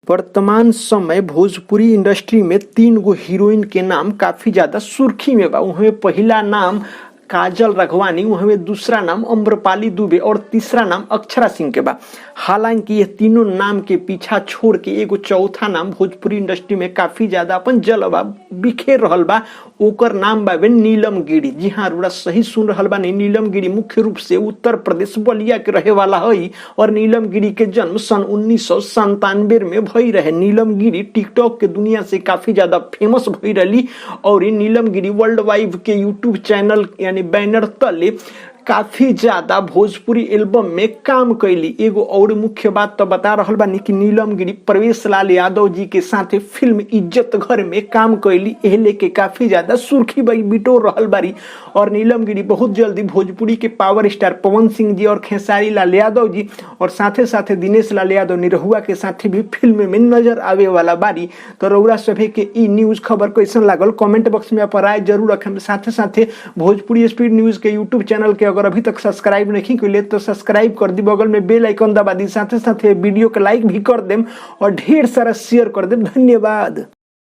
वर्तमान समय भोजपुरी इंडस्ट्री में 3 गो हीरोइन के नाम काफी ज्यादा सुर्खी में बा। उनमें पहला नाम काजल राघवानी, उनमें दूसरा नाम अम्रपाली दुबे और तीसरा नाम अक्षरा सिंह के बा। हालांकि ये तीनों नाम के पीछा छोड़ के एगो चौथा नाम भोजपुरी इंडस्ट्री में काफी ज्यादा अपन जलवा बिखेर रहल बा। ओकर नाम बाबे नीलम गिरी। जी हाँ, रुड़ा सही सुन रहल बा। नीलम गिरी मुख्य रूप से उत्तर प्रदेश बलिया के रहे वाला है और नीलम गिरी के जन्म सन 1997 में भई रहे। नीलम गिरी टिकटॉक के दुनिया से काफी ज्यादा फेमस भई रही और नीलम गिरी वर्ल्ड वाइड के यूट्यूब चैनल यानी बैनर तले काफी ज्यादा भोजपुरी एल्बम में काम कैली। एगो और मुख्य बात तो बता रहल बानी कि नीलम गिरी प्रवेश लाल यादव जी के साथ फिल्म इज्जत घर में काम कैली। एहले के काफी ज्यादा सुर्खी बिटोर रहल बारी और नीलम गिरी बहुत जल्दी भोजपुरी के पावर स्टार पवन सिंह जी और खेसारी लाल यादव जी और साथे साथे दिनेश लाल यादव निरहुआ के साथ भी फिल्म में नजर आवे वाला बारी। तो रउरा सभे के ई न्यूज खबर कैसन लागल कमेंट बॉक्स में अपन राय जरूर रखें। साथे साथे भोजपुरी स्पीड न्यूज के यूट्यूब चैनल के अगर अभी तक सब्सक्राइब नहीं कइले तो सब्सक्राइब कर दी, बगल में बेल आइकन दबा दी, साथे साथे वीडियो के लाइक भी कर देम और ढेर सारा शेयर कर देम। धन्यवाद।